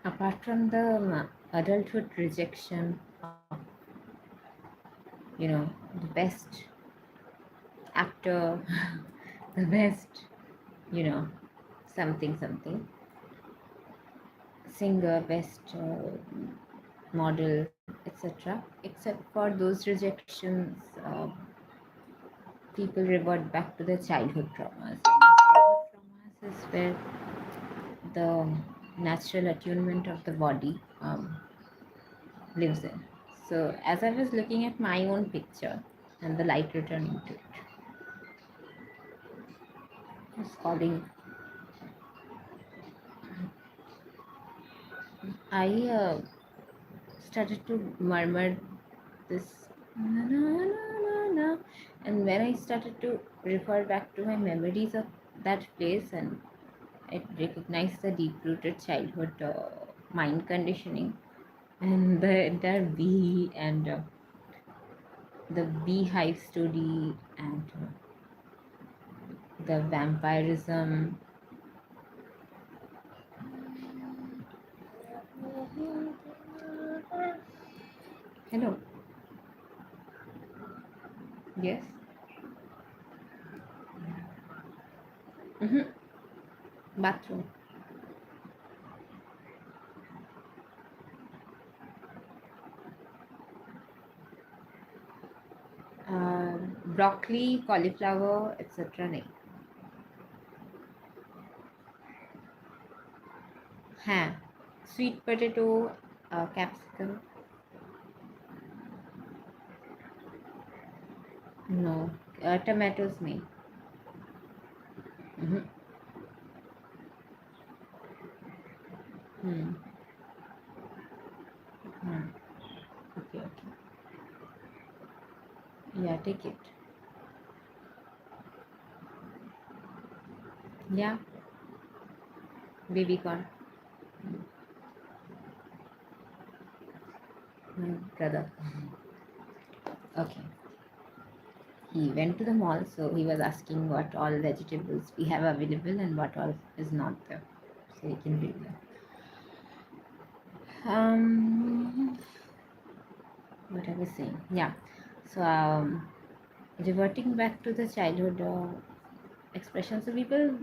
apart from the adulthood rejection of, the best actor, the best, you know, something, singer, best model, etc. Except for those rejections, people revert back to their childhood traumas. And the childhood traumas is where the natural attunement of the body lives in. So, as I was looking at my own picture and the light returning to it, I was calling. I started to murmur this na, na, na, na, na. And when I started to refer back to my memories of that place, and I recognized the deep-rooted childhood mind conditioning and the entire bee and the beehive story and the vampirism. Hello. Yes. Mm-hmm. Bathroom. Broccoli, cauliflower, etc. नहीं. हाँ. Sweet potato, capsicum. No. Tomatoes नहीं. Mm-hmm. Hmm. Hmm. Okay, okay. Yeah, take it. Yeah, baby corn. My brother. Okay. He went to the mall, so he was asking what all vegetables we have available and what all is not there. So you can read that. What I was saying. Yeah. So reverting back to the childhood expression. So people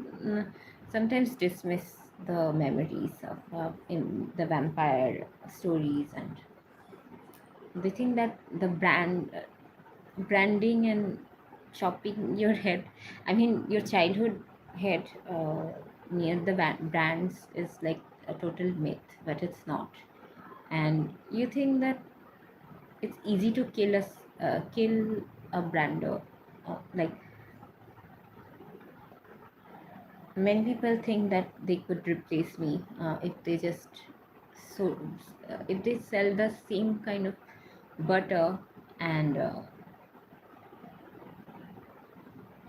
sometimes dismiss the memories of in the vampire stories, and they think that the branding and chopping your head, I mean your childhood head near the brands is like a total myth, but it's not. And you think that it's easy to kill a brander, like many people think that they could replace me if they just so if they sell the same kind of butter and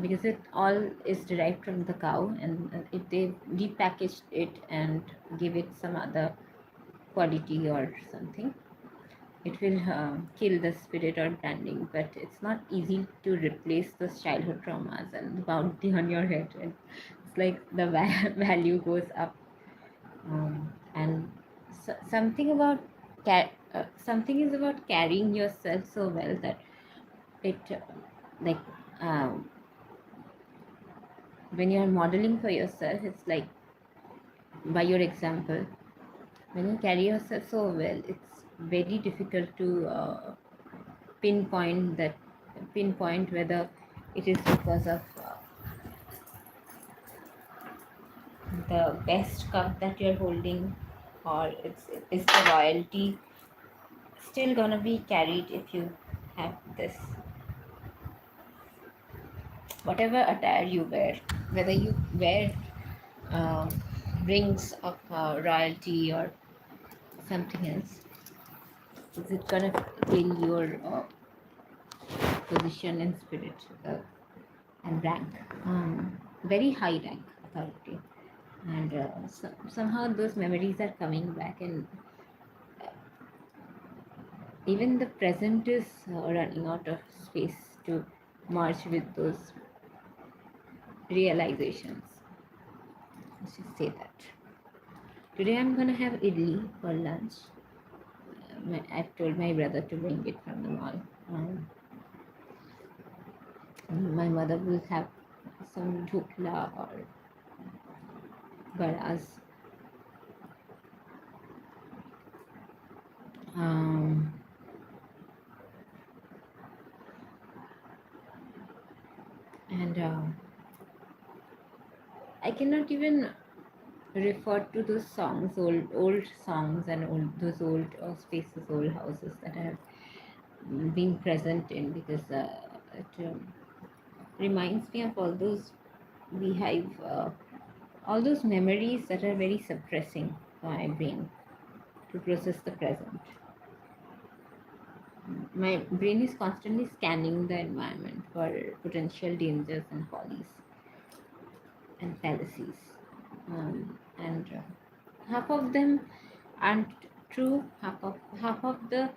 because it all is derived from the cow, and if they repackaged it and give it some other quality or something, it will kill the spirit or branding. But it's not easy to replace those childhood traumas and the bounty on your head, and it's like the value goes up. And something about something is about carrying yourself so well that it like um, when you're modeling for yourself, it's like by your example, when you carry yourself so well, it's very difficult to pinpoint that pinpoint whether it is because of the best cup that you're holding, or it's is the royalty still gonna be carried if you have this whatever attire you wear, whether you wear uh, rings of royalty or something else, is it gonna kill your position in spirit and rank, very high rank authority, and somehow those memories are coming back, and even the present is running out of space to merge with those realizations. Let's just say that. Today I'm gonna have idli for lunch. I've told my brother to bring it from the mall. Um, my mother will have some dhokla or varas. Um, and I cannot even refer to those songs, old songs, and those old spaces, old houses that I have been present in, because it reminds me of all those beehive, all those memories that are very suppressing for my brain to process the present. My brain is constantly scanning the environment for potential dangers and follies and fallacies. And half of them aren't true, half of the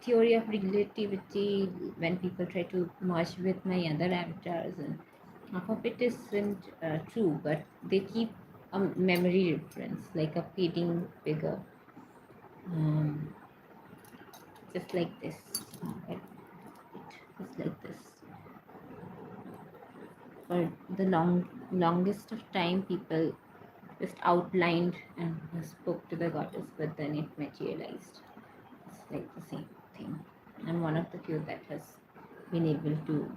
theory of relativity, when people try to merge with my other avatars, and half of it isn't true, but they keep a memory reference like a fading figure, um, just like this, uh, just like this. For the longest of time, people just outlined and spoke to the goddess, but then it materialized. It's like the same thing. I'm one of the few that has been able to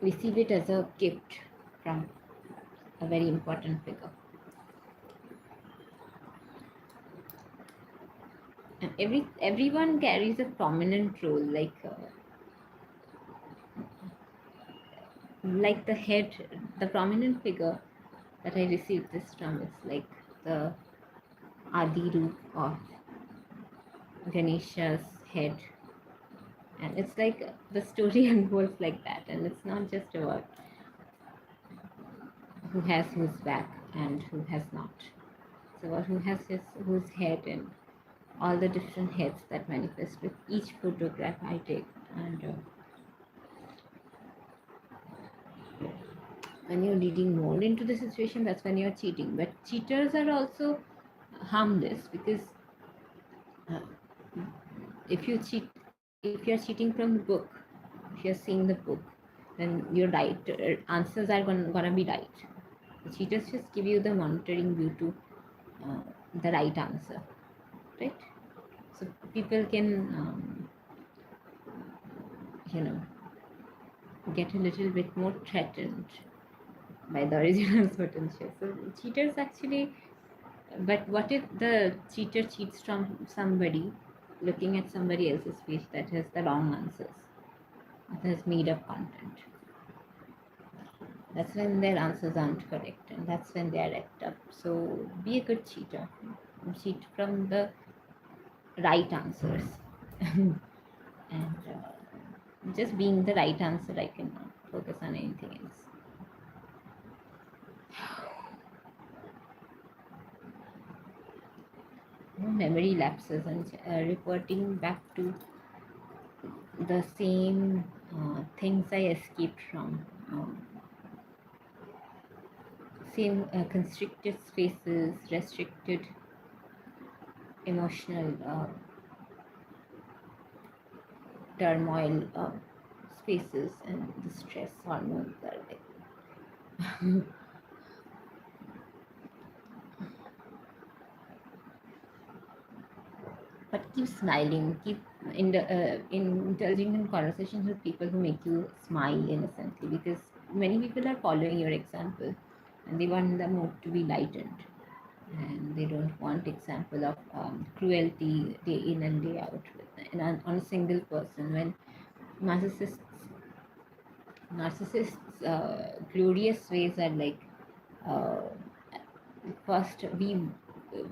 receive it as a gift from a very important figure. And everyone carries a prominent role, like the head, the prominent figure that I received this from is like the Adi Roop of Ganesha's head, and it's like the story unfolds like that, and it's not just about who has whose back and who has not. It's about who has whose head, and all the different heads that manifest with each photograph I take. And when you're reading more into the situation, that's when you're cheating. But cheaters are also harmless, because uh, if you cheat, if you're cheating from the book, if you're seeing the book, then your right answers are gonna be right. The cheaters just give you the monitoring view to uh, the right answer, right? So people can, you know, get a little bit more threatened by the original potential. So cheaters actually, but what if the cheater cheats from somebody looking at somebody else's page that has the wrong answers, that has made up content? That's when their answers aren't correct, and that's when they are wrecked up. So be a good cheater. Cheat from the right answers. And just being the right answer, I cannot focus on anything else. Memory lapses, and reverting back to the same things I escaped from, same constricted spaces, restricted emotional turmoil spaces, and the stress hormones are there. But keep smiling, keep indulging in conversations with people who make you smile innocently, because many people are following your example, and they want the mood to be lightened, and they don't want example of cruelty day in and day out on a single person. When narcissists glorious ways are like, uh, first we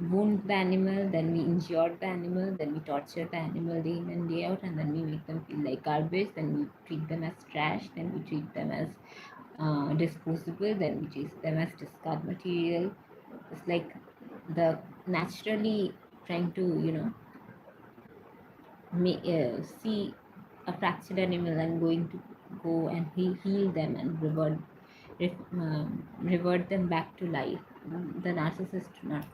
wound the animal, then we injure the animal, then we torture the animal day in and day out, and then we make them feel like garbage, then we treat them as trash, then we treat them as disposable, then we treat them as discard material. It's like the naturally trying to, see a fractured animal and going to go and heal them and revert revert them back to life. The narcissists do not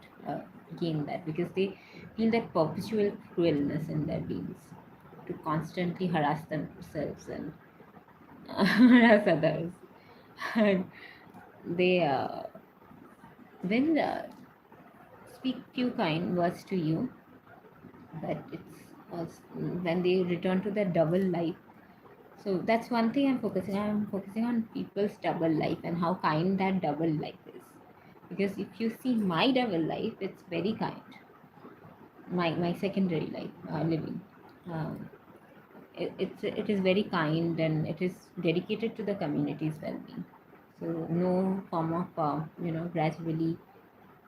gain that because they feel that perpetual cruelness in their beings to constantly harass themselves and harass others. And they will speak few kind words to you, but it's also when they return to their double life. So that's one thing I'm focusing on. I'm focusing on people's double life and how kind that double life is. Because if you see my double life, it's very kind. My secondary life living. Um, it is very kind and it is dedicated to the community's well-being. So no form of gradually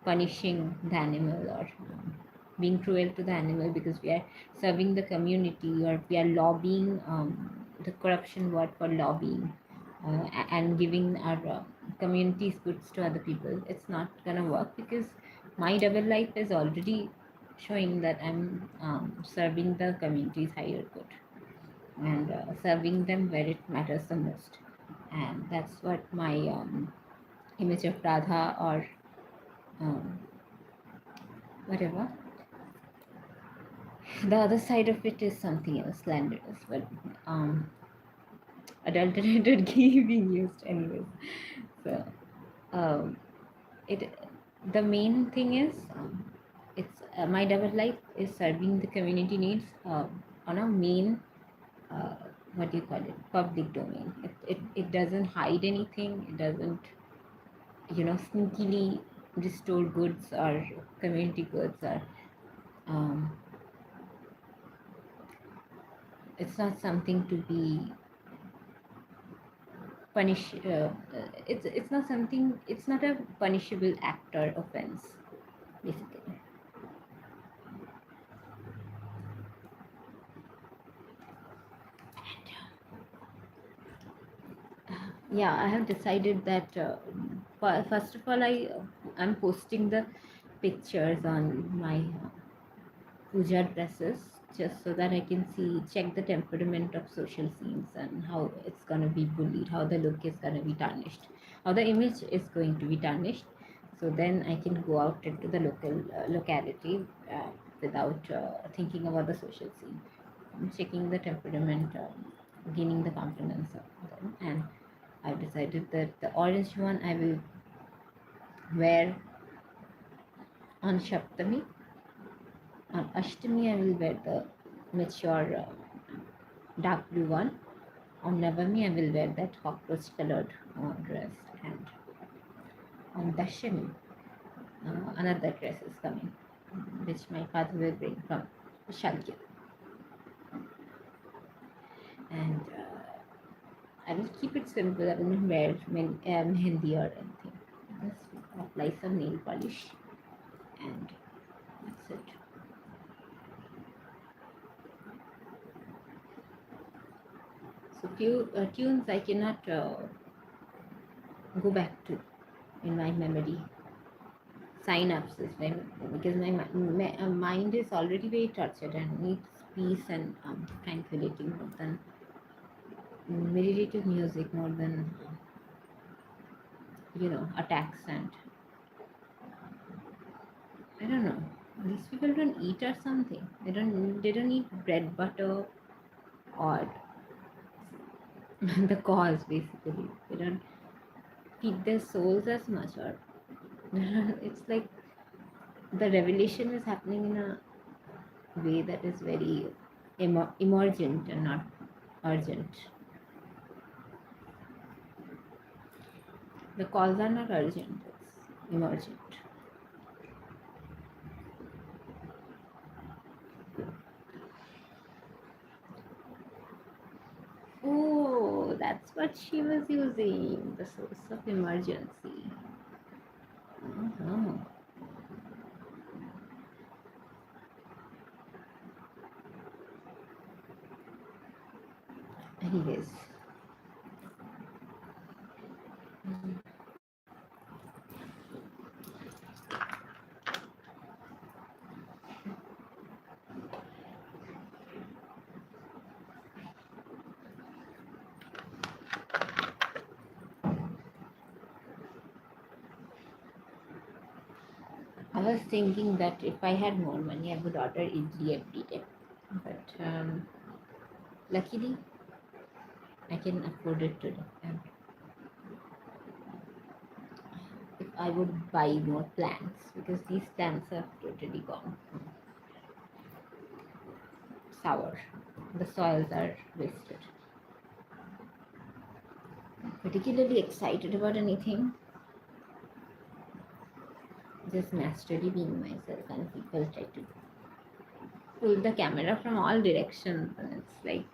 punishing the animal or being cruel to the animal because we are serving the community or we are lobbying, the corruption word for lobbying, and giving our community's goods to other people. It's not gonna work because my double life is already showing that I'm serving the community's higher good and serving them where it matters the most. And that's what my image of Radha or um, whatever. The other side of it is something else, slanderous, but adulterated ghee being used anyways. So um, it the main thing is it's my double life is serving the community needs on a main uh, what do you call it, public domain. It doesn't hide anything. It doesn't sneakily restore goods or community goods or um, it's not something to be punish it's not something, it's not a punishable act or offense basically. Yeah, I have decided that first of all I'm posting the pictures on my puja dresses just so that I can check the temperament of social scenes and how it's going to be bullied, how the look is going to be tarnished, how the image is going to be tarnished. So then I can go out into the locality without thinking about the social scene. I'm checking the temperament, gaining the confidence of them. And I've decided that the orange one I will wear on Shaptami. On Ashtami, I will wear the mature dark blue one. On Navami, I will wear that cockroach colored dress. And on Dashami, another dress is coming, which my father will bring from Shalkya. And I will keep it simple. I will not wear mehendi or anything. Just apply some nail polish, and that's it. So few tunes I cannot go back to in my memory. Synapses, when because my mind is already very tortured and needs peace and tranquility more than meditative music, more than attacks. And I don't know, these people don't eat or something. They don't eat bread butter or the cause basically. They don't feed their souls as much, or it's like the revelation is happening in a way that is very emergent and not urgent. The calls are not urgent, it's emergent. Oh, that's what she was using, the source of emergency. Uh-huh. Anyways, was thinking that if I had more money, I would order idli every day. But luckily, I can afford it today. And if I would buy more plants, because these plants have totally gone sour. The soils are wasted. Particularly excited about anything, just naturally being myself, and people try to pull the camera from all directions, and it's like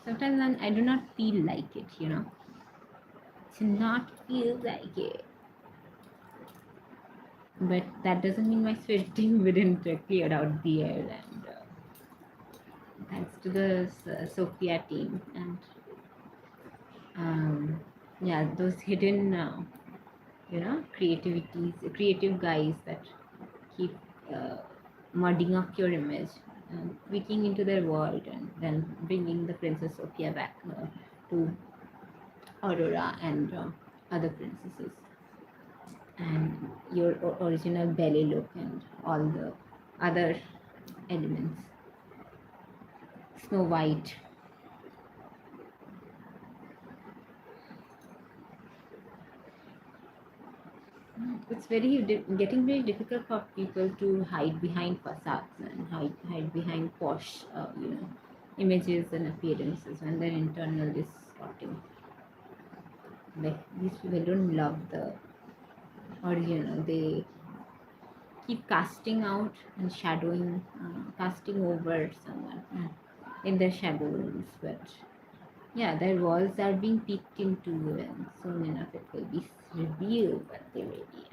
sometimes I do not feel like it, to not feel like it. But that doesn't mean my sweating wouldn't clear out the air, and thanks to the Sophia team and yeah, those hidden creative guys that keep uh, mudding up your image and tweaking into their world and then bringing the Princess Sophia back to Aurora and other princesses, and your original belly look and all the other elements. Snow White. It's getting very difficult for people to hide behind facades and hide behind posh, images and appearances when their internal is rotting. Like these people don't love the original. They keep casting out and shadowing, casting over someone in their shadows. But yeah, their walls are being peeked into, and soon enough it will be revealed what they really